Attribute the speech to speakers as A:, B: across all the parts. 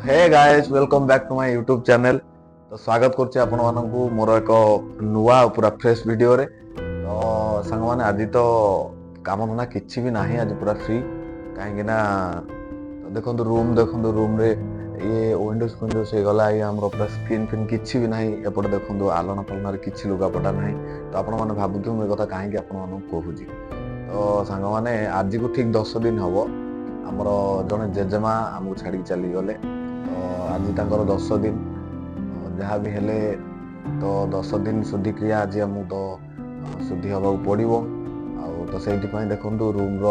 A: Hey guys welcome back to my YouTube channel. तो स्वागत करछि आपण माननकु मोर एक नुवा पूरा फ्रेश वीडियो रे। तो संग माने आज तो काम धंदा किछि भी नाही, आज पूरा फ्री काहे ना। तो देखंतु रूम रे ये विंडोज विंडोज हे गला, ये हमर पूरा स्क्रीन फिन किछि भी नाही। एपटे देखंतु आलना पलना रे किछि लुगापटा नाही। तो आपण माने भाबुथु मे कथा काहे कि आपण माननकु कहूछि। तो संग माने आज को ठीक 10 दिन हबो हमर जने जेजेमा हमकु छाडी चली गले। तो आज तांकर 10 दिन जहाँ भी हेले तो 10 दिन शुद्धि क्रिया आज आमକୁ तो शुद्धि ହେବାକୁ ପଡ଼ିବ। ଆଉ ତ ସେଇଥିପାଇଁ ଦେଖନ୍ତୁ ରୁମ୍ର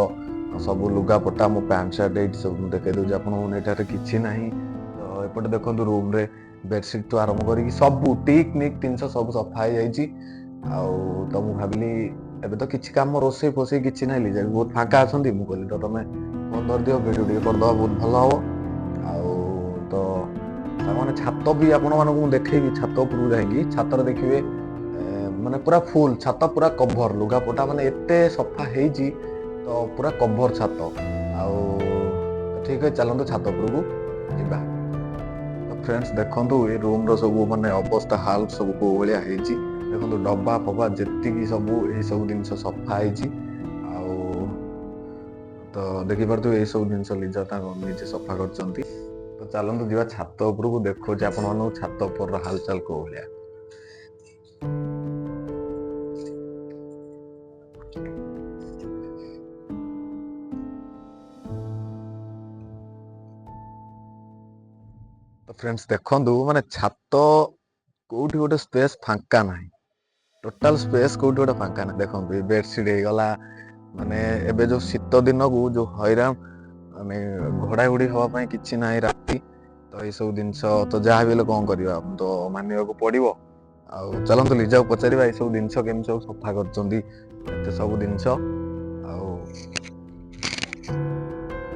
A: ସବୁ ଲୁଗାପଟା ମୋ ପ୍ୟାଣ୍ଟ ସାର୍ଟ ଏଇଠି ସବୁ ମୁଁ ଦେଖେଇ ଦେଉଛି ଆପଣଙ୍କୁ। ଏଠାରେ କିଛି ନାହିଁ। ତ ଏପଟେ ଦେଖନ୍ତୁ ରୁମ୍ରେ ବେଡସିଟ୍ ଠୁ ଆରମ୍ଭ କରିକି ସବୁ ଟିକ୍ ନିକ୍ ଜିନିଷ ସବୁ ସଫା ହେଇଯାଇଛି। ଆଉ ତ ମୁଁ ଭାବିଲି ଏବେ ତ କିଛି କାମ ରୋଷେଇ ଫୋଷେଇ କିଛି ନାହିଁ, ଲିଜା ବି ବହୁତ ଫାଙ୍କା ଅଛନ୍ତି। ମୁଁ କହିଲି ତ ତମେ ଫୋନ୍ ଧରିଦିଅ, ଭିଡ଼ିଓ ଟିକେ କରିଦେବା, ବହୁତ ଭଲ ହବ। ଆଉ ତ ତାମାନେ ଛାତ ବି ଆପଣମାନଙ୍କୁ ମୁଁ ଦେଖେଇବି। ଛାତ ଉପରକୁ ଯାଇକି ଛାତରେ ଦେଖିବେ ମାନେ ପୁରା ଫୁଲ ଛାତ, ପୁରା କଭର ଲୁଗାପଟା, ମାନେ ଏତେ ସଫା ହେଇଛି। ତ ପୁରା କଭର ଛାତ। ଆଉ ଠିକ ଅଛି, ଚାଲନ୍ତୁ ଛାତ ଉପରକୁ ଯିବା। ତ ଫ୍ରେଣ୍ଡସ୍ ଦେଖନ୍ତୁ ଏ ରୁମ୍ର ସବୁ ମାନେ ଅବସ୍ଥା ହାଲ ସବୁ କୋଉ ଭଳିଆ ହେଇଛି। ଦେଖନ୍ତୁ ଡବା ଫବା ଯେତିକି ସବୁ ଏଇ ସବୁ ଜିନିଷ ସଫା ହେଇଛି। ଆଉ ତ ଦେଖିପାରୁଥିବେ ଏଇ ସବୁ ଜିନିଷ ଲିଜା ତାଙ୍କ ନିଜେ ସଫା କରିଛନ୍ତି। ତ ଚାଲନ୍ତୁ ଯିବା ଛାତ ଉପରକୁ, ଦେଖଉଛି ଆପଣମାନଙ୍କୁ ଛାତ ଉପରର ହାଲଚାଲ କୋଉ ଭଳିଆ। ତ ଫ୍ରେଣ୍ଡସ୍ ଦେଖନ୍ତୁ ମାନେ ଛାତ କୋଉଠି ଗୋଟେ ସ୍ପେସ୍ ଫାଙ୍କା ନାହିଁ, ଟୋଟାଲ ସ୍ପେସ୍ କୋଉଠି ଗୋଟେ ଫାଙ୍କା ନାହିଁ। ଦେଖନ୍ତୁ ଏ ବେଡସିଟ୍ ହେଇଗଲା, ମାନେ ଏବେ ଯୋଉ ଶୀତ ଦିନକୁ ଯୋଉ ହଇରାଣ, ମାନେ ଘୋଡ଼ା ଘୋଡ଼ି ହବା ପାଇଁ କିଛି ନାହିଁ ରାତି। ତ ଏଇ ସବୁ ଜିନିଷ ତ ଯାହା ବି ହେଲେ କଣ କରିବା, ତ ମାନିବାକୁ ପଡ଼ିବ। ଆଉ ଚାଲନ୍ତୁ ଲିଜାକୁ ପଚାରିବା ଏଇ ସବୁ ଜିନିଷ କେମିତି ସବୁ ସଫା କରିଛନ୍ତି, ଏତେ ସବୁ ଜିନିଷ। ଆଉ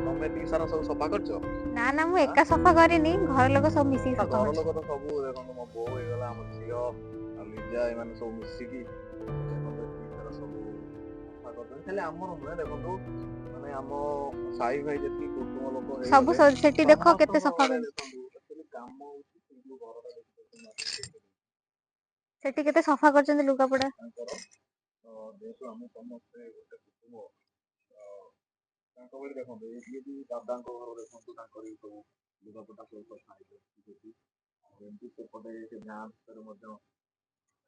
A: ତମେ ଏତିକି ସାରା ସବୁ ସଫା କରିଛ?
B: ନା ନା ମୁଁ ଏକା ସଫା କରିନି, ଘର ଲୋକ ସବୁ ମିଶିକି ସଫା
A: ଘର
B: କରିଛି।
A: ଲୋକ ତ ସବୁ ଦେଖନ୍ତୁ, ମୋ ବୋଉ ହେଇଗଲା, ଆମ ଝିଅ ଆଉ ଲିଜା, ଏମାନେ ସବୁ ମିଶିକି ଦେଖନ୍ତୁ ଏତିକି ସାରା ସବୁ ସଫା କରିଛନ୍ତି। ଖାଲି ଆମର ନୁହେଁ, ଦେଖନ୍ତୁ ମାନେ ଆମ ସାହି ଭାଇ ଯେତିକି କୁଟୁମ୍ବ ଲୋକ
B: ସବୁ
A: ହେଇଗଲେ
B: ସେଠି ଦେଖ କେତେ
A: ସମସ୍ତଙ୍କ
B: ସଫା
A: ଘରେ
B: କରିଛି।
A: ଦେଖନ୍ତୁ actually କାମ ହଉଛି ସେଇ ଯୋଉ ଘରଟା ଦେଖିପାରୁଛନ୍ତି
B: ସେଠି କେତେ ସଫା କରିଛନ୍ତି ଲୁଗାପଟା।
A: ତାଙ୍କର। ତ ଯେହେତୁ ଆମେ ସମସ୍ତେ ଗୋଟେ କୁଟୁମ୍ବ, ତ ତାଙ୍କ ଭଳି ଦେଖନ୍ତୁ ଇଏ ବି ଦାଦାଙ୍କ ଘର ଦେଖନ୍ତୁ, ତାଙ୍କର ବି ସବୁ ଲୁଗାପଟା ସବୁ ସଫା ହେଇଯାଇଛି। ଆଉ ଏମିତି ସେପଟେ ସେ ଗାଁ ଭିତରେ ମଧ୍ୟ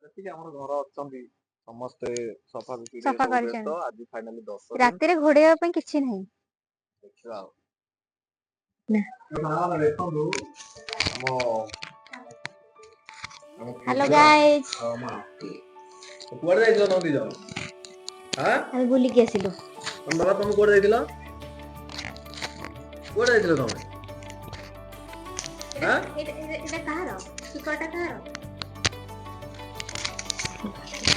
A: ଯେତିକି ଆମର ଘର ଅଛନ୍ତି ସମସ୍ତେ ସଫାସୁଫିରେ
B: ସଫା
A: ସବୁ ବ୍ୟସ୍ତ।
B: କରିଛନ୍ତି।
A: ଆଜି ଫାଇନାଲି 10 ଦିନ
B: ରାତିରେ ଘୋଡେଇବା ପାଇଁ କିଛି ନାହିଁ।
A: ଦେଖିବା ଆଉ।
B: ନା।
A: ଦେଖନ୍ତୁ ଆମ
B: ହ୍ୟାଲୋ ଗାଇଜ,
A: କୁଆଡେ ଯାଇଥିଲ ତମେ ଦି ଜଣ? ଆଁ
B: ଆମେ ବୁଲିକି ଆସିଲୁ।
A: ତମ ବାବା ତମେ କୁଆଡେ ଯାଇଥିଲ? କୁଆଡେ ଯାଇଥିଲ ତମେ?
B: ଏଇଟା କାହାର? ସ୍ପିକରଟା କାହାର?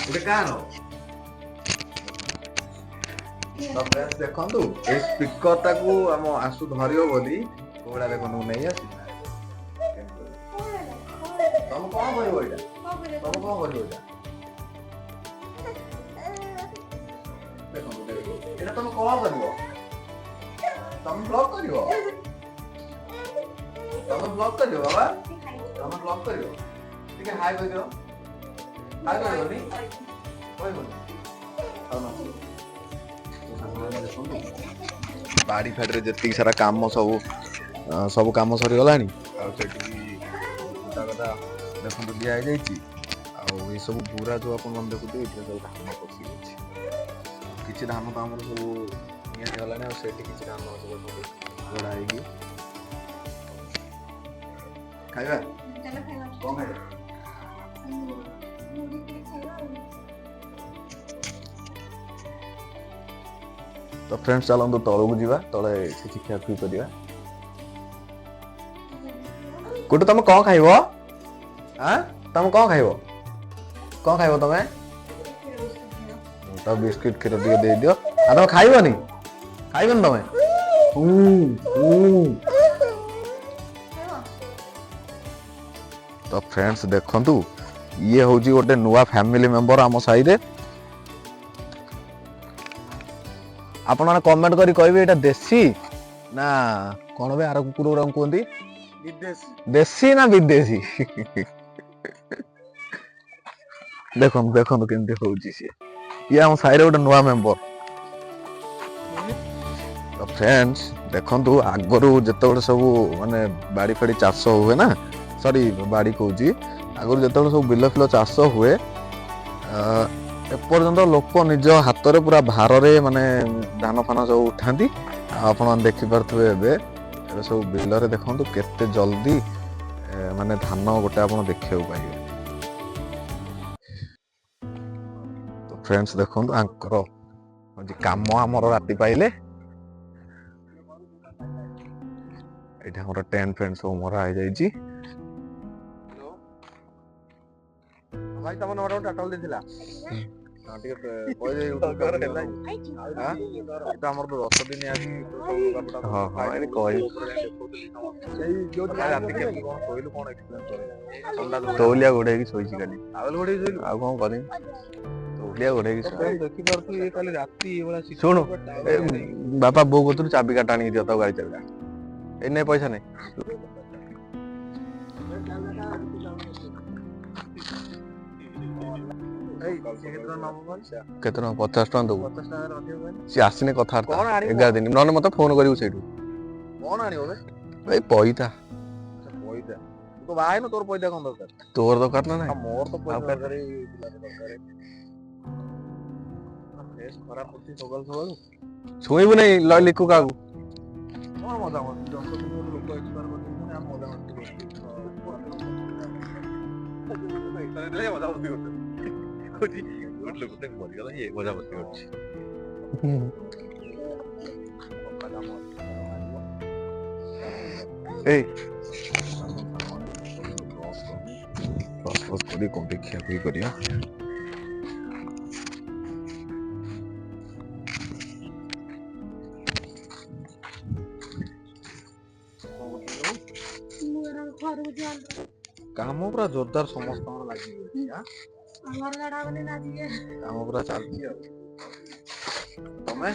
A: ଏଇଟା କାହାର? ତ ଫ୍ରେଣ୍ଡସ୍ ଦେଖନ୍ତୁ ଏଇ ସ୍ପିକରଟାକୁ ଆମ ଆସୁ ଧରିବ ବୋଲି କୋଉ ଭଳିଆ ଦେଖନ୍ତୁ ମୁଁ ନେଇ ଆସିଛି। ତମେ କଣ କରିବ ଏଇଟା? ତମେ କଣ କରିବ ଏଇଟା? ଦେଖନ୍ତୁ ଏଇଟା ତମେ କଣ କରିବ? ତମେ ବ୍ଲକ୍ କରିବ? ତମେ ବ୍ଲକ୍ କରିବ ବାବା? ତମେ ବ୍ଲକ୍ କରିବ? ଟିକେ ହାଇ କହିଦିଅ। ହାଇ କହିବନି? କହିବନି? ହଉ ନା। ବାଡି ଫାଡିରେ ଯେତିକି ସାରା କାମ ସବୁ କାମ ସରିଗଲାଣି। ଆଉ ସେଠି ଗୋଟା ଗୋଟା ଦେଖନ୍ତୁ ଦିଆ ହେଇଯାଇଛି। ଆଉ ଏସବୁ ବୁରା ଯୋଉ ଆପଣ ମାନେ ଦେଖୁଥିବେ ଏଥିରେ ସବୁ ଧାନ ପଶି ଅଛି। କିଛି ଧାନ ତ ଆମର ସବୁ ନିଆ ହେଇଗଲାଣି, ଆଉ ସେଠି କିଛି ଧାନ ଅଛି ଦେଖନ୍ତୁ ଘୋଡ଼ା ହେଇକି। ଖାଇବା କଣ ଖାଇବା? ତ ଫ୍ରେଣ୍ଡସ୍ ଚାଲନ୍ତୁ ତଳକୁ ଯିବା, ତଳେ କିଛି ଖିଆଖୁଇ କରିବା। ଗୋଟେ ତମେ କଣ ଖାଇବ? ତମେ କଣ ଖାଇବ? କଣ ଖାଇବ ତମେ? ତ ବିସ୍କିଟ କ୍ଷୀର ଟିକେ ଦେଇଦିଅ। ଆଉ ତମେ ଖାଇବନି? ଖାଇବନି ତମେ? ତ ଫ୍ରେଣ୍ଡସ୍ ଦେଖନ୍ତୁ ଇଏ ହଉଛି ଗୋଟେ ନୂଆ ଫ୍ୟାମିଲି ମେମ୍ବର ଆମ ସାହିରେ। ଆପଣମାନେ କମେଣ୍ଟ କରି କହିବେ ଏଇଟା ଦେଶୀ ନା କଣ ବେ ଆର କୁକୁର ଗୁଡାକୁ କୁହନ୍ତି? ଦେଶୀ ନା ବିଦେଶୀ ଦେଖନ୍ତୁ ଦେଖନ୍ତୁ କେମିତି ହଉଛି ସିଏ। ଇଏ ଆମ ସାହିରେ ଗୋଟେ ନୂଆ ମେମ୍ବର। ତ ଫ୍ରେଣ୍ଡସ୍ ଦେଖନ୍ତୁ ଆଗରୁ ଯେତେବେଳେ ସବୁ ମାନେ ବାଡ଼ି ଫାଡ଼ି ଚାଷ ହୁଏ ନା, ସରି ବାଡ଼ି କହୁଛି, ଆଗରୁ ଯେତେବେଳେ ସବୁ ବିଲ ଫିଲ ଚାଷ ହୁଏ ଏପର୍ଯ୍ୟନ୍ତ ଲୋକ ନିଜ ହାତରେ ପୁରା ଭାରରେ ମାନେ ଧାନ ଫାନ ସବୁ ଉଠାନ୍ତି। ଆଉ ଆପଣ ଦେଖିପାରୁଥିବେ ଏବେ ଏବେ ସବୁ ବିଲରେ ଦେଖନ୍ତୁ କେତେ ଜଲ୍ଦି ମାନେ ଧାନ ଗୋଟେ ଆପଣ ଦେଖିବାକୁ ପାଇବେ। ତ ଫ୍ରେଣ୍ଡସ୍ ଦେଖନ୍ତୁ ଆଙ୍କର କାମ ଆମର ରାତି ପାଇଲେ ଏଇଠି ଆମର ଟେଣ୍ଟ ଫେଣ୍ଟ ସବୁ ମରା ହେଇଯାଇଛି। ଭାଇ ତମ ନମ୍ବର ଗୋଟେ ଟାଟଲ ଦେଇଥିଲା। ଟିକେ କହିଦେ ଆମର ତ 10 ଦିନ ଆଜି ହଁ ହଁ ଏଠି କହିବି ରାତି କେମିତି କଣ ଶୋଇଲୁ କଣ ତଉଲିଆ ଘୋଡେଇକି ଶୋଇଛି କାଲି। ଆଉ କଣ କରିବି ତଉଲିଆ ଘୋଡେଇକି ଦେଖିପାରୁଥିବୁ କାଲି ରାତି ଶୁଣୁ ବାପା ବୋଉ କତୁରୁ ଚାବି କାଠ ଆଣିକି ଦିଅ ତାକୁ ଗାଡି ଚାବିଟା। ଏଇ ନେ ପଇସା ନେ। କେତେ ଟଙ୍କା 50 ଟଙ୍କା ଦବୁ? ସିଏ ଆସିନି କଥାବାର୍ତ୍ତା 11 ଦିନ ନହେଲେ ମତେ ଫୋନ କରିବୁ ସେଇଠୁ। କଣ ଆଣିବ ଏଇ ପଇତା। ତୁ ବାହା ହେଇନୁ ତୋର ପଇତା କଣ ଦରକାର? ତୋର ଦରକାର ନା ନାହିଁ? ମୋର ତ ପଇତା ଦରକାର। ଖରାପ ହଉଛି ସକାଳୁ ସକାଳୁ ଛୁଇଁବୁ ନାଇଁ ଲିକୁ କାହାକୁ। କଣ ମଜା ମସ୍ତି 10 ଦିନ ଗୋଟେ ଲୋକ ଏକ୍ସପାୟାର କରିଯାଇଛନ୍ତି ଆମେ ମଜା ମସ୍ତି କରୁଛୁ। ମଜା ମସ୍ତି କରୁଛୁ। କହୁଛି ଗୋଟେ ଲୋକଟେ ମରିଗଲା ଇଏ ମଜା ମସ୍ତି କରୁଛି। ଏଇ କରି କଣ ଦେଖିଆ ବି କରିବା। କାମ ପୁରା ଜୋରଦାର ସମସ୍ତଙ୍କର ଲାଗିଯାଇଛି। କାମ ପୁରା ଚାଲିଛି ଆଉ। ତମେ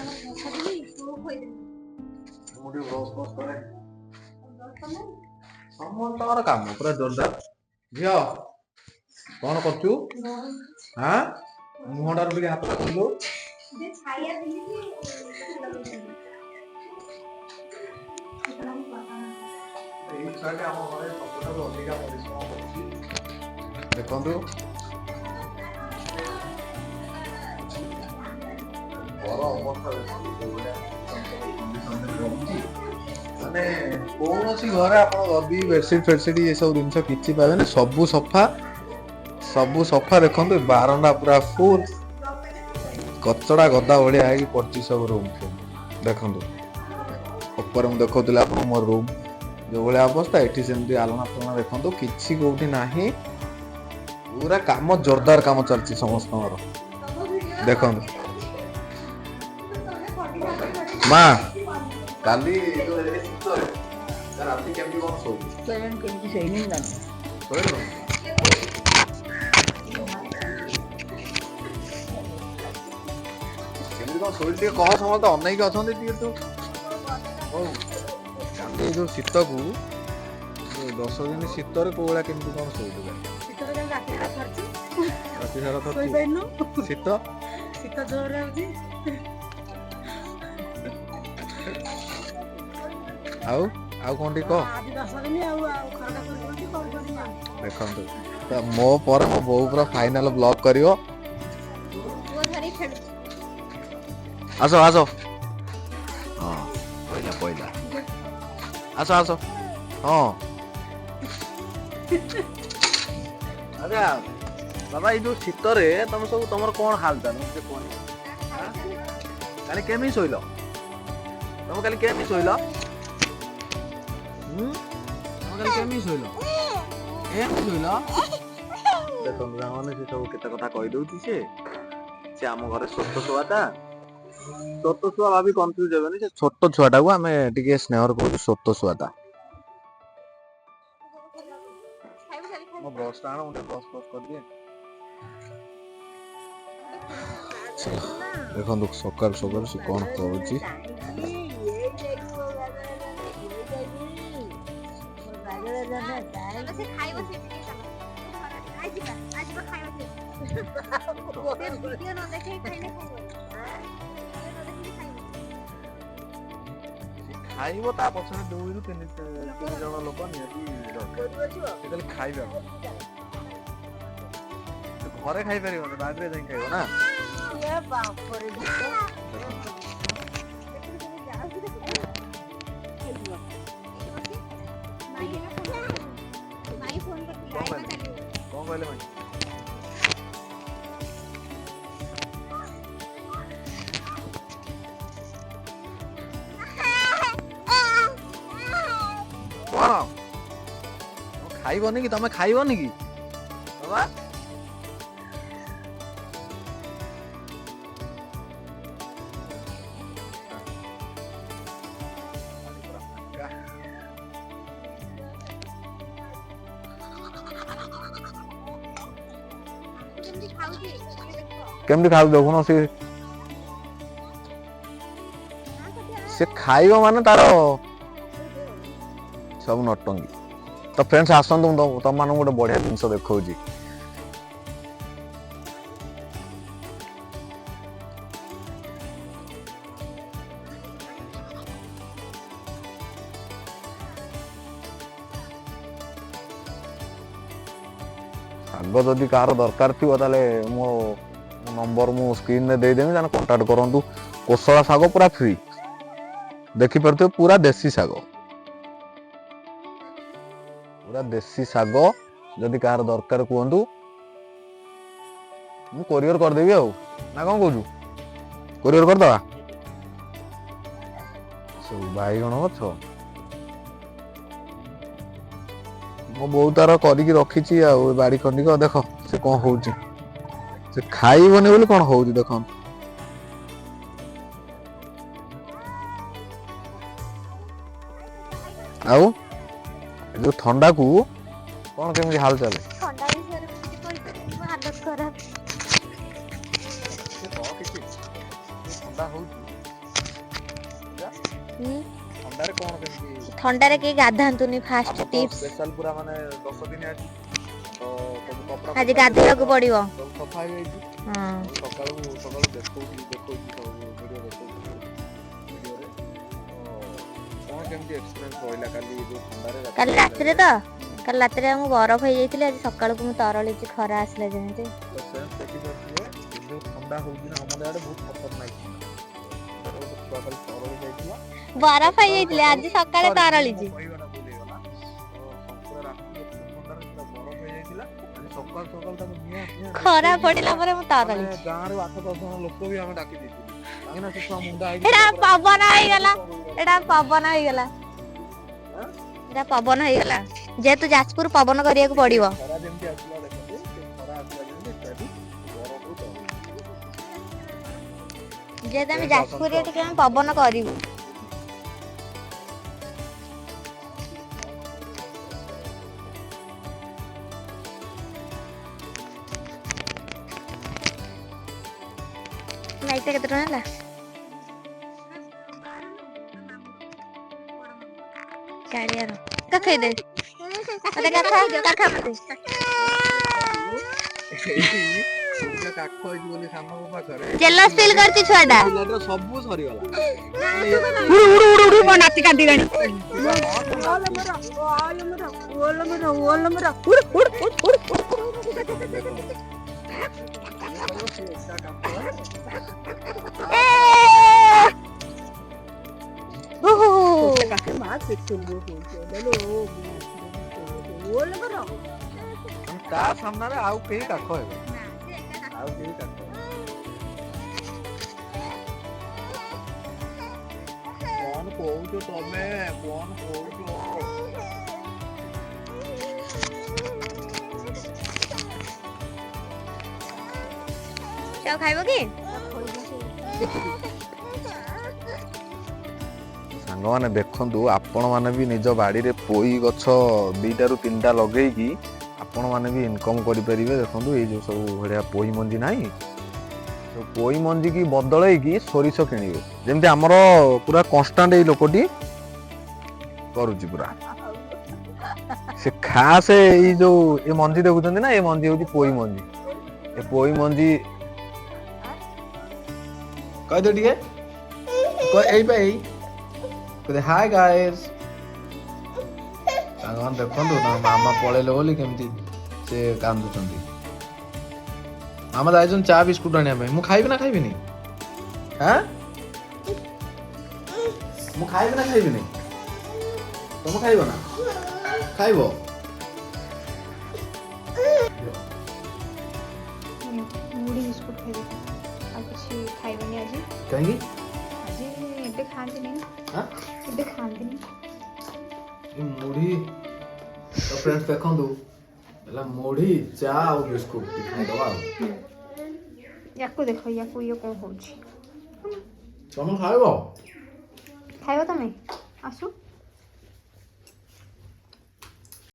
A: ସମସ୍ତଙ୍କର କାମ ପୁରା ଜୋରଦାର। ଝିଅ କଣ କରୁଛୁ? ଆଁ ମୁହଁଟାରୁ ଟିକେ ହାତ ରଖିଲୁ। ଏଇ ଛୁଆଟି ଆମ ଘରେ ସବୁଠାରୁ ଅଧିକା ପରିଶ୍ରମ କରୁଛି। ଦେଖନ୍ତୁ ଘର ଅବସ୍ଥା ଦେଖନ୍ତୁ ମାନେ କୌଣସି ଘରେ ଆପଣ ଗଦି ବେଡସିଟ ଫେଡସିଟ ଏସବୁ ଜିନିଷ କିଛି ପାଇବେନି। ସବୁ ସଫା ଦେଖନ୍ତୁ ବାରଣ୍ଡା ପୁରା ଫୁଲ କଚଡା ଗଦା ଭଳିଆ ହେଇକି ପଡିଛି ସବୁ ରୁମ ଦେଖନ୍ତୁ। ଉପରେ ମୁଁ ଦେଖଉଥିଲି ଆପଣଙ୍କୁ ମୋ ରୁମ ଯୋଉ ଭଳିଆ ଅବସ୍ଥା ଏଠି ସେମିତି ଆଲଣା ଫାଲଣା ଦେଖନ୍ତୁ କିଛି କୋଉଠି ନାହିଁ। ପୁରା କାମ ଜୋରଦାର କାମ ଚାଲିଛି ସମସ୍ତଙ୍କର ଦେଖନ୍ତୁ। ମା କାଲି ରାତି କେମିତି କଣ ଶୋଇଲୁ? କେମିତି ଶୋଇନି ଶୋଇଲୁ? କେମିତି କଣ ଶୋଇଲୁ ଟିକେ କହ। ସମସ୍ତେ ଅନେଇକି ଅଛନ୍ତି ଟିକେ ତୁ ହଉ। କାଲି ଯୋଉ ଶୀତକୁ 10 ଦିନ ଶୀତରେ କୋଉ ଭଳିଆ କେମିତି କଣ ଶୋଇଲୁ? ରାତି ସାରା ଶୀତ ଜୋରରେ ହଉଛି। ଆଉ କଣ ଟିକେ କହ। ଦେଖନ୍ତୁ ମୋ ପରେ ମୋ ବୋଉ ପୁରା ଫାଇନାଲ ବ୍ଲଗ କରିବ। ଆସ ହଁ ପଇଲା ଆସ ହଁ। ଆରେ ବାବା ଏଇ ଯୋଉ ଶୀତରେ ତମେ ସବୁ ତମର କଣ ହାଲଚାଲ ମତେ କୁହନି। କାଲି କେମିତି ଶୋଇଲ? ତମେ କାଲି କେମିତି ଶୋଇଲ? କେମିତି ଶୋଇଲ? ଦେଖନ୍ତୁ ସାଙ୍ଗମାନେ ସେ ସବୁ କେତେ କଥା କହିଦଉଛି। ସେ ଆମ ଘରେ ଛୋଟ ଛୁଆଟା। ଛୋଟ ଛୁଆ ଭାବି କନଫ୍ୟୁଜ ହେବେନି। ସେ ଛୋଟ ଛୁଆଟାକୁ ଆମେ ଟିକେ ସ୍ନେହରେ କହୁଛୁ ଛୋଟ ଛୁଆଟା। ମୋ ବ୍ରଶ ଟା ଆଣ ମୁଁ ଟିକେ ବ୍ରଶ କରିଦିଏ। ଦେଖନ୍ତୁ ସକାଳୁ ସେ କଣ କରୁଛି।
B: ଚାଲ ସେ ଖାଇବ ସେଠି ଚାଲ ଆଜି ଖାଇବା ସେ ଭିଡିଓ ନ ଦେଖେଇ ଖାଇଲେ ଖାଇବ ଭିଡିଓ ନ ଦେଖିଲେ ଖାଇବ
A: ଖାଇବ ତା ପଛରେ ଦୁଇରୁ ତିନି ଜଣ ଲୋକ ନିହାତି ଦରକାର ଖାଇବା ଘରେ ଖାଇପାରିବନି ବାଡ଼ିରେ ଯାଇ ଖାଇବ ନା କଣ କହିଲେ ଭାଇ କଣ ଖାଇବନି କି ତମେ ଖାଇବନି କି ବାବା କେମିତି ଖାଉ ଦେଖୁନ ସେ ଖାଇବ ମାନେ ତାର ସବୁ ନଟଙ୍ଗୀ ତ ଫ୍ରେଣ୍ଡସ୍ ଆସନ୍ତୁ ମୁଁ ତମମାନଙ୍କୁ ଗୋଟେ ବଢିଆ ଜିନିଷ ଦେଖଉଛି ଶାଗ ଯଦି କାହାର ଦରକାର ଥିବ ତାହେଲେ ମୋ ନମ୍ବର ମୁଁ ସ୍କ୍ରିନରେ ଦେଇଦେବି ତାହେଲେ କଣ୍ଟାକ୍ଟ କରନ୍ତୁ କୋଶଳା ଶାଗ ପୁରା ଫ୍ରି ଦେଖିପାରୁଥିବେ ପୁରା ଦେଶୀ ଶାଗ ଯଦି କାହାର ଦରକାର କୁହନ୍ତୁ ମୁଁ କୋରିଅର କରିଦେବି ଆଉ ନା କଣ କହୁଛୁ କୋରିଅର କରିଦବା ସବୁ ବାଇଗଣ ଗଛ ମୋ ବୋଉ ତାର କରିକି ରଖିଛି ଆଉ ବାଡି ଖଣ୍ଡିକ ଦେଖ ସେ କଣ ହଉଛି ସେ ଖାଇବନି ବୋଲି କଣ ହଉଛି ଦେଖ ଆଉ ଯୋଉ ଥଣ୍ଡାକୁ କଣ କେମିତି ହାଲ ଚାଲେ
B: ଥଣ୍ଡା ବିଷୟରେ ମୁଁ କିଛି କହିପାରିବିନି ମୋ ହାଲତ ଖରାପ
A: ଥଣ୍ଡା ହଉଛି ଥଣ୍ଡାରେ କଣ କେମିତି
B: ଥଣ୍ଡାରେ କେହି ଗାଧାନ୍ତୁନି ଫାଷ୍ଟ ଟିପ୍ସ
A: ସ୍ପେଶାଲ ପୁରା ମାନେ 10 ଦିନ ଆଜି ତ ସବୁ କପଡା
B: ଆଜି ଗାଧେଇବାକୁ ପଡିବ
A: ସବୁ ସଫା ହେଇଯାଇଛି ସକାଳୁ ଦେଖଉଛି ସବୁ ଭିଡିଓ ଦେଖଉଛି ଭିଡିଓରେ କଣ କେମିତି ଏକ୍ସପିରିଏନ୍ସ ରହିଲା କାଲି ଯୋଉ ଥଣ୍ଡାରେ
B: କାଲି ରାତିରେ ତ କାଲି ରାତିରେ ମୁଁ ବରଫ ହେଇଯାଇଥିଲି ଆଜି ସକାଳକୁ ମୁଁ ତରଳିଛି ଖରା ଆସିଲା ଯେମିତି
A: ଥଣ୍ଡା ହଉଛି ନା ଆମ ଆଡେ ବହୁତ ଖତରନାକ ଛୁଆ କାଲି ତରଳି ଯାଇଥିଲା
B: ବରଫ ହେଇଯାଇଥିଲେ ଆଜି ସକାଳେ ତରଳିଛି ଖରା ପଡିଲା ପରେ ମୁଁ ତରଳିଛି
A: ଗାଁରୁ 8-10 ଜଣ ଲୋକ ବି ଆମେ ଡାକି ଦେଇଥିଲୁ କାହିଁକିନା ସେ ଛୁଆ ମୁଣ୍ଡା
B: ଏଇଟା ପବନ ହେଇଗଲା ଏଇଟା ପବନ ହେଇଗଲା ଯେହେତୁ ଯାଜପୁର ପବନ କରିବାକୁ ପଡିବ
A: ଖରା ଯେମିତି ଆସିଲା ଦେଖନ୍ତୁ ସେ ଖରା ଆସିଲା ଯେମିତି
B: ଯେହେତୁ ଆମେ ଯାଜପୁରରେ ଟିକେ ଆମେ ପବନ କରିବୁ ଲାଇଟ୍ କେତେ ଟଙ୍କା ହେଲା କାଳିଆର ଦେଖେଇଦେ ମତେ କାଖା ମତେ
A: କାଠ ହେଇଛି ବୋଲି ସାନ ପାଖରେ
B: ଜେଲସ ଫିଲ୍ କରିଛି ଛୁଆଟା
A: ସବୁ ସରିଗଲା
B: ମୋ ନାତି କାନ୍ଦିଲାଣି
A: ତା ସାମ୍ନାରେ ଆଉ କେହି କାଖ ହେବେ ଆଉ କେହି କାଖ କଣ କହୁଛ ତମେ କଣ କହୁଛ
B: ଖାଇବ କି
A: ସାଙ୍ଗମାନେ ଦେଖନ୍ତୁ ଆପଣ ମାନେ ବି ନିଜ ବାଡିରେ ପୋଇ ଗଛ 2ଟାରୁ 3ଟା ଲଗେଇକି ଆପଣ ମାନେ ବି ଇନକମ୍ କରିପାରିବେ ଦେଖନ୍ତୁ ଏଇ ଯୋଉ ସବୁ ଭଳିଆ ପୋଇ ମଞ୍ଜି ନାହିଁ ସବୁ ପୋଇ ମଞ୍ଜି କି ବଦଳେଇକି ସୋରିଷ କିଣିବେ ଯେମିତି ଆମର ପୁରା କନଷ୍ଟାଣ୍ଟ ଏଇ ଲୋକଟି କରୁଛି ପୁରା से खास ये जो ये मंजी देखुଛନ୍ତି ना ये मंजी होची पोई मंजी ये पोई मंजी
C: कह दे ठीक है एई पे एई कहते हाय गाइस सागवान देखंतु ना मामा पळेले बोली केमती से कांदुचंती मामा जाइछन चा बिस्कुट आनिया पे मु खाइबे ना खाइबे नहीं हां मु खाइबे ना खाइबे नहीं तुम खाइबो ना खाइबो
B: मुड़ी बिस्कुट खाइबे आ कुछ खाइबेनी आज
C: कहेंगी
B: आज एबे खांती नहीं
C: हां
B: एबे खांती नहीं
C: ये मुढ़ी तो फ्रेंड्स देखंतु एला मुढ़ी चा और बिस्कुट खाइ दवा
B: याको देखो याको ये कौन होची
C: तुम खाइबो
B: खाइबो तमे आसु